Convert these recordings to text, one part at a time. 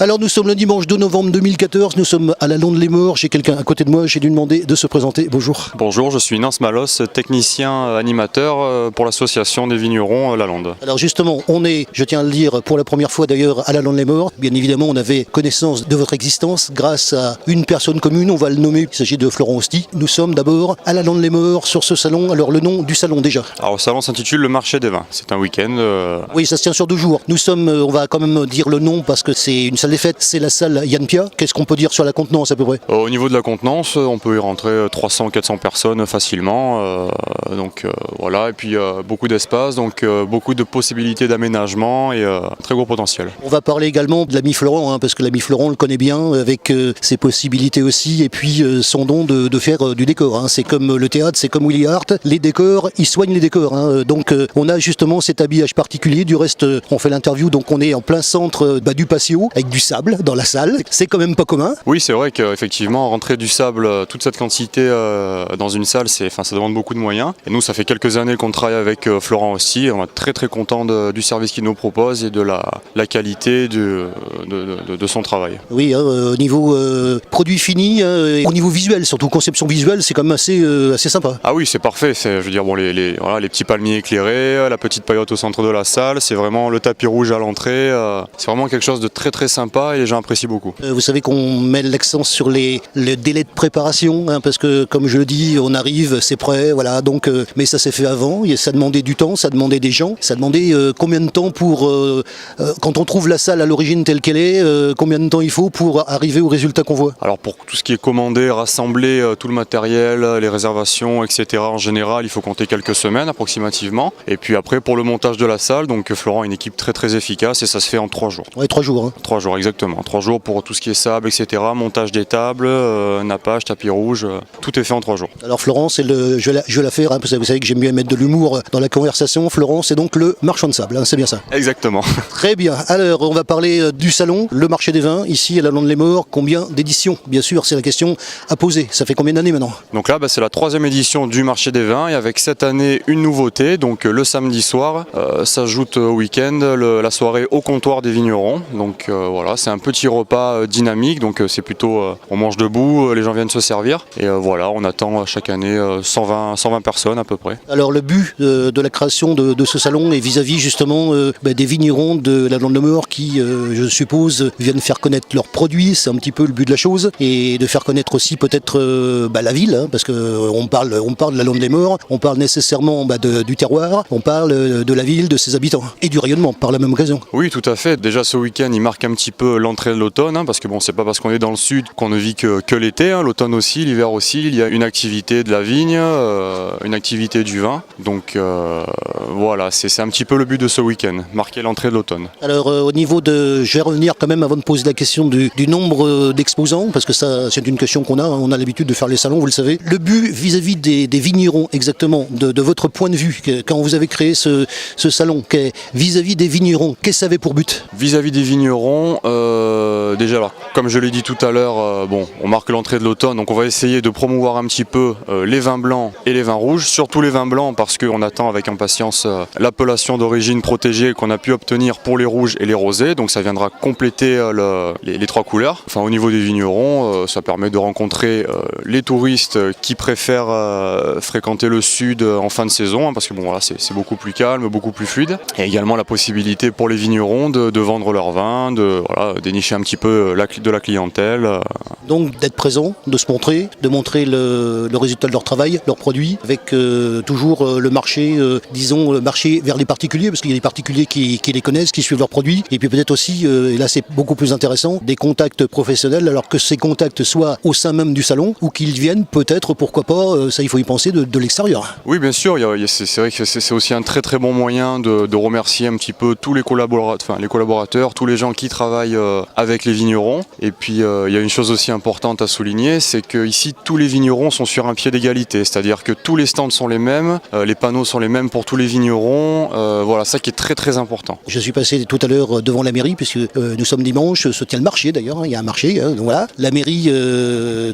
Alors nous sommes le dimanche 2 novembre 2014, nous sommes à la Lande-les-Morts, j'ai quelqu'un à côté de moi, j'ai dû demander de se présenter. Bonjour. Bonjour, je suis Nance Malos, technicien animateur pour l'association des vignerons La Lande. Alors justement, on est, je tiens à le dire, pour la première fois d'ailleurs à la Lande-les-Morts. Bien évidemment, on avait connaissance de votre existence grâce à une personne commune, on va le nommer, il s'agit de Florent Hosty. Nous sommes d'abord à la Lande-les-Morts sur ce salon, alors le nom du salon déjà. Alors le salon s'intitule le marché des vins, c'est un week-end. Oui, ça se tient sur 2 jours. Nous sommes, on va quand même dire le nom parce que c'est une salle des fêtes, c'est la salle Yann Pia. Qu'est-ce qu'on peut dire sur la contenance à peu près? Au niveau de la contenance, on peut y rentrer 300-400 personnes facilement, voilà, et puis beaucoup d'espace, donc beaucoup de possibilités d'aménagement et très gros potentiel. On va parler également de l'ami Florent, parce que l'ami Florent on le connaît bien avec ses possibilités aussi et puis son don de faire du décor. C'est comme le théâtre, c'est comme Willy Hart, les décors, ils soignent les décors. Donc on a justement cet habillage particulier. Du reste, on fait l'interview, donc on est en plein centre du patio avec du sable dans la salle. C'est quand même pas commun. Oui, c'est vrai qu'effectivement, rentrer du sable, toute cette quantité dans une salle, ça demande beaucoup de moyens. Et nous, ça fait quelques années qu'on travaille avec Florent aussi. On est très très content du service qu'il nous propose et de la qualité de son travail. Oui, au niveau produit fini, au niveau visuel, surtout conception visuelle, c'est quand même assez sympa. Ah oui, c'est parfait. Je veux dire, bon, les petits palmiers éclairés, la petite paillote au centre de la salle, c'est vraiment le tapis rouge à l'entrée. C'est vraiment quelque chose de très très sympa et les gens apprécient beaucoup. Vous savez qu'on met l'accent sur le délai de préparation, parce que comme je le dis, on arrive, c'est prêt, voilà. Donc, mais ça s'est fait avant, et ça demandait du temps, ça demandait des gens, ça demandait combien de temps pour, quand on trouve la salle à l'origine telle qu'elle est, combien de temps il faut pour arriver au résultat qu'on voit? Alors pour tout ce qui est commandé, rassembler tout le matériel, les réservations, etc. en général, il faut compter quelques semaines approximativement. Et puis après pour le montage de la salle, donc Florent a une équipe très très efficace et ça se fait en 3 jours. Oui, 3 jours. 3 jours exactement, 3 jours pour tout ce qui est sable, etc. Montage des tables, nappage, tapis rouge, tout est fait en 3 jours. Alors Florent, c'est je vais la faire, parce que vous savez que j'aime bien mettre de l'humour dans la conversation. Florent, c'est donc le marchand de sable, c'est bien ça? Exactement. Très bien, alors on va parler du salon, le marché des vins, ici à la Lande-les-Morts. Combien d'éditions? Bien sûr, c'est la question à poser. Ça fait combien d'années maintenant? Donc là, c'est la 3e édition du marché des vins et avec cette année une nouveauté, donc le samedi soir, s'ajoute au week-end la soirée au comptoir des vignerons. Donc voilà, c'est un petit repas dynamique, donc c'est plutôt on mange debout, les gens viennent se servir et voilà, on attend chaque année 120 personnes à peu près. Alors le but de la création de ce salon est vis-à-vis justement des vignerons de la Lande-les-Morts qui, je suppose, viennent faire connaître leurs produits, c'est un petit peu le but de la chose, et de faire connaître aussi peut-être la ville, parce qu'on parle de la Lande-les-Morts, on parle nécessairement du terroir, on parle de la ville, de ses habitants, et du rayonnement par la même occasion. Oui, tout à fait. Déjà ce week-end, il marque un petit peu l'entrée de l'automne, parce que bon, c'est pas parce qu'on est dans le sud qu'on ne vit que l'été, l'automne aussi, l'hiver aussi, il y a une activité de la vigne, une activité du vin, donc voilà, c'est un petit peu le but de ce week-end, marquer l'entrée de l'automne. Alors au niveau je vais revenir quand même avant de poser la question du nombre d'exposants, parce que ça c'est une question qu'on a, on a l'habitude de faire les salons, vous le savez. Le but vis-à-vis des vignerons exactement, de votre point de vue, quand vous avez créé ce salon, vis-à-vis des vignerons, qu'est-ce que ça avait pour but? Vis-à-vis des vignerons, déjà alors, comme je l'ai dit tout à l'heure, on marque l'entrée de l'automne, donc on va essayer de promouvoir un petit peu les vins blancs et les vins rouges, surtout les vins blancs parce qu'on attend avec impatience l'appellation d'origine protégée qu'on a pu obtenir pour les rouges et les rosés, donc ça viendra compléter les 3 couleurs. Enfin au niveau des vignerons, ça permet de rencontrer les touristes qui préfèrent fréquenter le sud en fin de saison, parce que bon voilà, c'est beaucoup plus calme, beaucoup plus fluide, et également la possibilité pour les vignerons de vendre leur vin, de dénicher un petit peu de la clientèle. Donc d'être présent, de se montrer, de montrer le résultat de leur travail, leurs produits, avec toujours le marché, le marché vers les particuliers, parce qu'il y a des particuliers qui les connaissent, qui suivent leurs produits, et puis peut-être aussi, et là c'est beaucoup plus intéressant, des contacts professionnels, alors que ces contacts soient au sein même du salon, ou qu'ils viennent peut-être, pourquoi pas, ça il faut y penser, de l'extérieur. Oui bien sûr, c'est vrai que c'est aussi un très très bon moyen de remercier un petit peu tous les collaborateurs, tous les gens qui travaillent avec les vignerons, et puis il y a une chose aussi importante à souligner, c'est que ici tous les vignerons sont sur un pied d'égalité, c'est-à-dire que tous les stands sont les mêmes, les panneaux sont les mêmes pour tous les vignerons, voilà, ça qui est très très important. Je suis passé tout à l'heure devant la mairie, puisque nous sommes dimanche, se tient le marché d'ailleurs, il y a un marché, donc voilà. La mairie,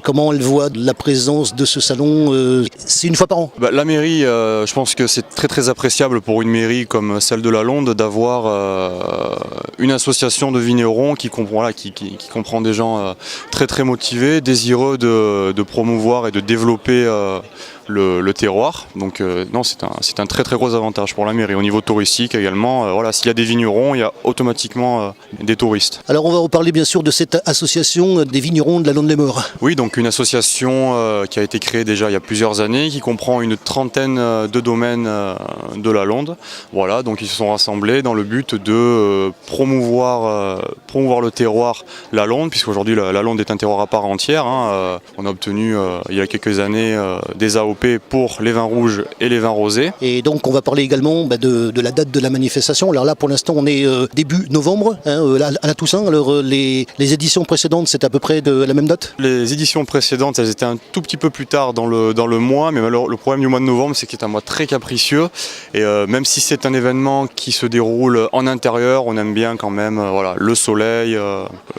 comment elle voit la présence de ce salon c'est une fois par an? La mairie, je pense que c'est très très appréciable pour une mairie comme celle de la Londe d'avoir une association de vignerons qui comprend des gens très très motivés, désireux de promouvoir et de développer le terroir. Donc non, c'est un très très gros avantage pour la mairie. Au niveau touristique également, voilà, s'il y a des vignerons, il y a automatiquement des touristes. Alors on va reparler bien sûr de cette association des vignerons de la Londe-les-Maures. Oui, donc une association qui a été créée déjà il y a plusieurs années, qui comprend une trentaine de domaines de la Londe. Voilà, donc ils se sont rassemblés dans le but de promouvoir le terroir la Londe, puisqu'aujourd'hui la Londe est un terroir à part entière. On a obtenu il y a quelques années des AOP pour les vins rouges et les vins rosés. Et donc on va parler également de la date de la manifestation. Alors là pour l'instant on est début novembre, à la Toussaint. Alors les éditions précédentes c'était à peu près de la même date? Les éditions précédentes elles étaient un tout petit peu plus tard dans le mois, mais le problème du mois de novembre c'est qu'il est un mois très capricieux. Et même si c'est un événement qui se déroule en intérieur, on aime bien quand même voilà, le soleil,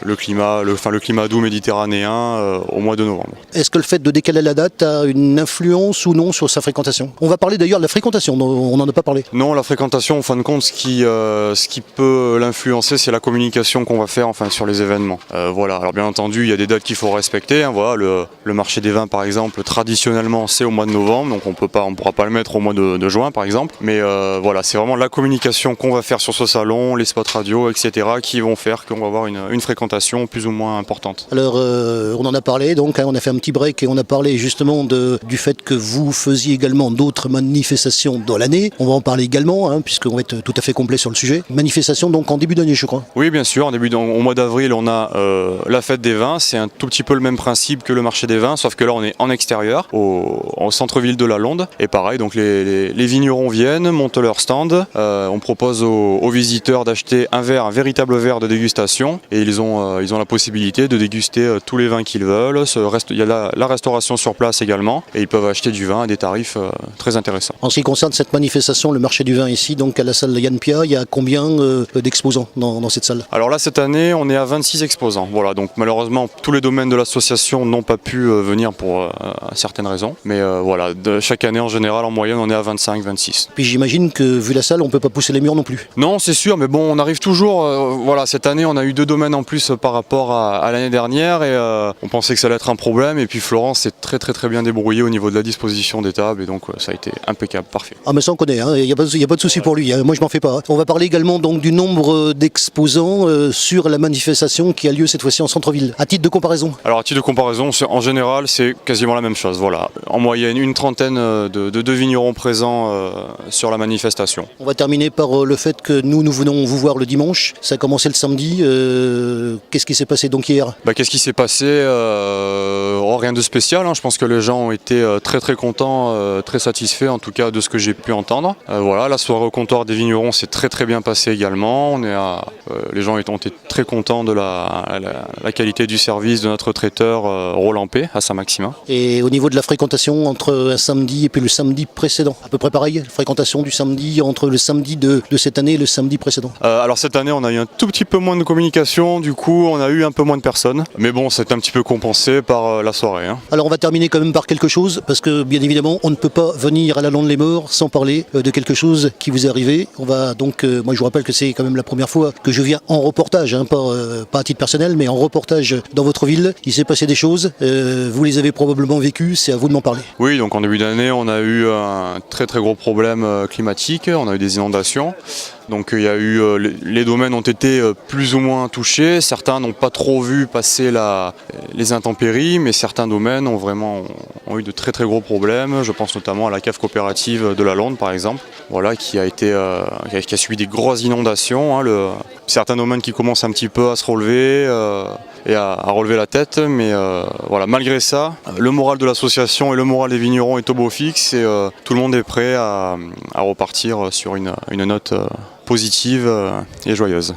le climat doux méditerranéen au mois de novembre. Est-ce que le fait de décaler la date a une influence ou non sur sa fréquentation? On va parler d'ailleurs de la fréquentation, on n'en a pas parlé. Non, la fréquentation, en fin de compte, ce qui peut l'influencer, c'est la communication qu'on va faire sur les événements. Voilà. Alors bien entendu, il y a des dates qu'il faut respecter. Voilà, le marché des vins, par exemple, traditionnellement, c'est au mois de novembre, donc on ne pourra pas le mettre au mois de juin, par exemple. Mais voilà, c'est vraiment la communication qu'on va faire sur ce salon, les spots radio, etc., qui vont faire qu'on va avoir une fréquentation plus ou moins importante. Alors, on en a parlé, donc on a fait un petit break et on a parlé justement du fait que vous faisiez également d'autres manifestations dans l'année. On va en parler également, puisqu'on va être tout à fait complet sur le sujet. Manifestation donc en début d'année, je crois. Oui, bien sûr. Au mois d'avril, on a la fête des vins. C'est un tout petit peu le même principe que le marché des vins, sauf que là, on est en extérieur, au centre-ville de la Londe. Et pareil, donc les vignerons viennent, montent leur stand. On propose aux visiteurs d'acheter un véritable verre de dégustation. Et ils ont la possibilité de déguster tous les vins qu'ils veulent. Il y a la restauration sur place également. Et ils peuvent acheter du vin à des tarifs très intéressants. En ce qui concerne cette manifestation, le marché du vin ici, donc à la salle Yann Pia, il y a combien d'exposants dans cette salle? Alors là, cette année, on est à 26 exposants. Voilà, donc malheureusement, tous les domaines de l'association n'ont pas pu venir pour certaines raisons. Mais voilà, chaque année, en général, en moyenne, on est à 25-26. Puis j'imagine que, vu la salle, on ne peut pas pousser les murs non plus. Non, c'est sûr, mais bon, on arrive toujours... voilà, cette année, on a eu 2 domaines en plus par rapport à l'année dernière. Et on pensait que ça allait être un problème. Et puis Florence s'est très très très bien débrouillée au niveau de la disposition des tables. Et donc, ça a été impeccable, parfait. Ah mais ça on connaît, il n'y a pas de souci pour lui, moi je m'en fais pas. On va parler également donc du nombre d'exposants sur la manifestation qui a lieu cette fois-ci en centre-ville, à titre de comparaison. Alors à titre de comparaison, en général c'est quasiment la même chose, voilà. En moyenne une trentaine de vignerons présents sur la manifestation. On va terminer par le fait que nous venons vous voir le dimanche, ça a commencé le samedi, qu'est-ce qui s'est passé donc hier? Qu'est-ce qui s'est passé? Rien de spécial, je pense que les gens ont été très très contents, très satisfaits en tout cas de ce que j'ai pu entendre. Voilà, la soirée au comptoir des vignerons s'est très très bien passée également. Les gens ont été très contents de la qualité du service de notre traiteur Roland P à Saint-Maximin. Et au niveau de la fréquentation entre un samedi et puis le samedi précédent, à peu près pareil, fréquentation du samedi entre le samedi de cette année et le samedi précédent? Alors cette année on a eu un tout petit peu moins de communication, du coup on a eu un peu moins de personnes. Mais bon, c'est un petit peu compensé par la soirée. Alors on va terminer quand même par quelque chose, parce que bien évidemment on ne peut pas venir à la Londe-les-Maures sans parler de quelque chose qui vous est arrivé. On va donc, moi je vous rappelle que c'est quand même la première fois que je viens en reportage, pas à titre personnel, mais en reportage dans votre ville. Il s'est passé des choses, vous les avez probablement vécues, c'est à vous de m'en parler. Oui, donc en début d'année on a eu un très très gros problème climatique, on a eu des inondations. Donc il y a eu, les domaines ont été plus ou moins touchés, certains n'ont pas trop vu passer les intempéries, mais certains domaines ont eu de très très gros problèmes. Je pense notamment à la cave coopérative de la Londe par exemple, voilà, qui a subi des grosses inondations. Certains domaines qui commencent un petit peu à se relever et à relever la tête, mais voilà, malgré ça, le moral de l'association et le moral des vignerons est au beau fixe et tout le monde est prêt à repartir sur une note positive et joyeuse.